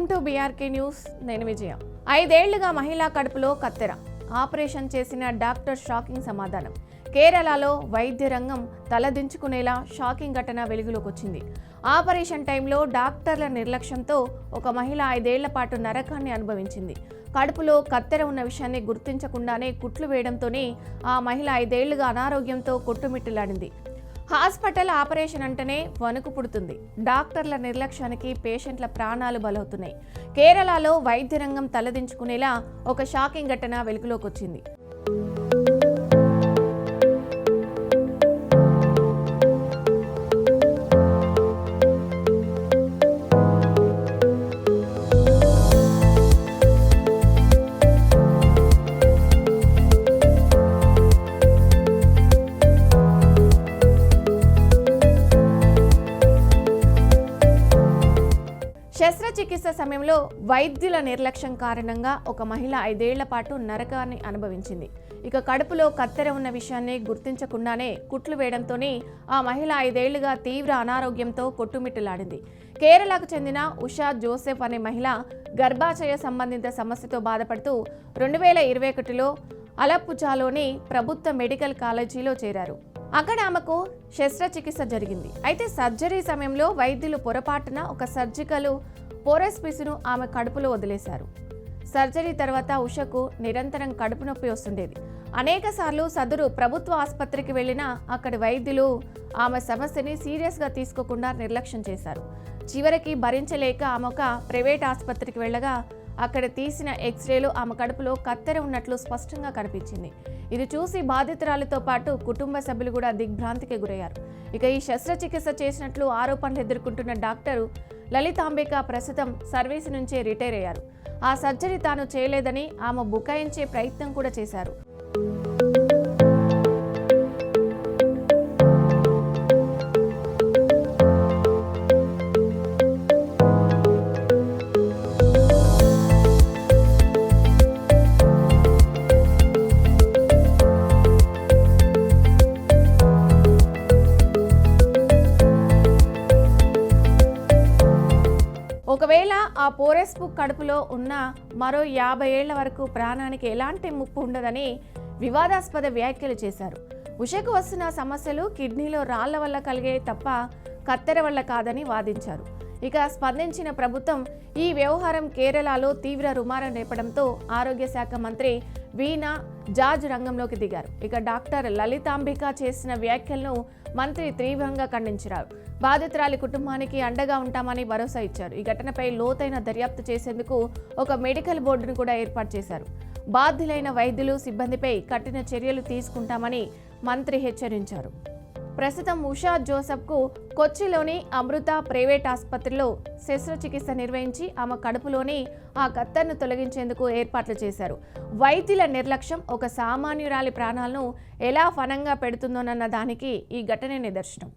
Welcome to BRK news. నేను విజయ. 5 ఏళ్లుగా మహిళా కడుపులో కత్తెర ఆపరేషన్ చేసిన డాక్టర్ షాకింగ్ సమాధానం. కేరళలో వైద్య రంగం తలదించుకునేలా షాకింగ్ ఘటన వెలుగులోకి వచ్చింది. ఆపరేషన్ టైంలో డాక్టర్ల నిర్లక్ష్యంతో ఒక మహిళ 5 ఏళ్ల పాటు నరకాన్ని అనుభవించింది. కడుపులో కత్తెర ఉన్న విషయాన్ని గుర్తించకుండానే కుట్లు వేయడంతోనే ఆ మహిళ 5 ఏళ్లుగా అనారోగ్యంతో కొట్టుమిట్టులాడింది. హాస్పిటల్ ఆపరేషన్ అంటేనే వణుకు పుడుతుంది. డాక్టర్ల నిర్లక్ష్యానికి పేషెంట్ల ప్రాణాలు బలవుతున్నాయి. కేరళలో వైద్య రంగం తలదించుకునేలా ఒక షాకింగ్ ఘటన వెలుగులోకి వచ్చింది. శస్త్రచికిత్స సమయంలో వైద్యుల నిర్లక్ష్యం కారణంగా ఒక మహిళ 5 ఏళ్ల పాటు నరకాన్ని అనుభవించింది. ఇక కడుపులో కత్తెర ఉన్న విషయాన్ని గుర్తించకుండానే కుట్లు వేయడంతోనే ఆ మహిళ 5 ఏళ్లుగా తీవ్ర అనారోగ్యంతో కొట్టుమిట్టులాడింది. కేరళకు చెందిన ఉషా జోసెఫ్ అనే మహిళ గర్భాశయ సంబంధిత సమస్యతో బాధపడుతూ 2021లో అలప్పుజాలోని ప్రభుత్వ మెడికల్ కాలేజీలో చేరారు. అక్కడ ఆమెకు శస్త్రచికిత్స జరిగింది. అయితే సర్జరీ సమయంలో వైద్యులు పొరపాటున ఒక సర్జికల్ పోరస్ పీసును ఆమె కడుపులో వదిలేశారు. సర్జరీ తర్వాత ఉషకు నిరంతరం కడుపు నొప్పి వస్తుండేది. అనేక సార్లు సదరు ప్రభుత్వ ఆసుపత్రికి వెళ్లినా అక్కడి వైద్యులు ఆమె సమస్యని సీరియస్గా తీసుకోకుండా నిర్లక్ష్యం చేశారు. చివరికి భరించలేక ఆమె ఒక ప్రైవేట్ ఆసుపత్రికి వెళ్ళగా అక్కడ తీసిన ఎక్స్రేలు ఆమె కడుపులో కత్తెర ఉన్నట్లు స్పష్టంగా కనిపించింది. ఇది చూసి బాధితురాలితో పాటు కుటుంబ సభ్యులు కూడా దిగ్భ్రాంతికి గురయ్యారు. ఇక ఈ శస్త్రచికిత్స చేసినట్లు ఆరోపణలు ఎదుర్కొంటున్న డాక్టరు లలితాంబిక ప్రస్తుతం సర్వీసు నుంచే రిటైర్ అయ్యారు. ఆ సర్జరీ తాను చేయలేదని ఆమె బుకాయించే ప్రయత్నం కూడా చేశారు. ఒకవేళ ఆ పోరెస్పు కడుపులో ఉన్న మరో 50 ఏళ్ల వరకు ప్రాణానికి ఎలాంటి ముప్పు ఉండదని వివాదాస్పద వ్యాఖ్యలు చేశారు. ఉషకు వస్తున్న సమస్యలు కిడ్నీలో రాళ్ల వల్ల కలిగే తప్ప కత్తెర వల్ల కాదని వాదించారు. ఇక స్పందించిన ప్రభుత్వం ఈ వ్యవహారం కేరళలో తీవ్ర రుమారం రేపడంతో ఆరోగ్య శాఖ మంత్రి వీణా జార్జ్ రంగంలోకి దిగారు. ఇక డాక్టర్ లలితాంబిక చేసిన వ్యాఖ్యలను మంత్రి తీవ్రంగా ఖండించారు. బాధితురాలి కుటుంబానికి అండగా ఉంటామని భరోసా ఇచ్చారు. ఈ ఘటనపై లోతైన దర్యాప్తు చేసేందుకు ఒక మెడికల్ బోర్డును కూడా ఏర్పాటు చేశారు. బాధ్యులైన వైద్యులు సిబ్బందిపై కఠిన చర్యలు తీసుకుంటామని మంత్రి హెచ్చరించారు. ప్రస్తుతం ఉషా జోసెఫ్కు కొచ్చిలోని అమృత ప్రైవేట్ ఆసుపత్రిలో శస్త్రచికిత్స నిర్వహించి ఆమె కడుపులోని ఆ కత్తెరను తొలగించేందుకు ఏర్పాట్లు చేశారు. వైద్యుల నిర్లక్ష్యం ఒక సామాన్యురాలి ప్రాణాలను ఎలా ఫనంగా పెడుతుందోనన్న దానికి ఈ ఘటనే నిదర్శనం.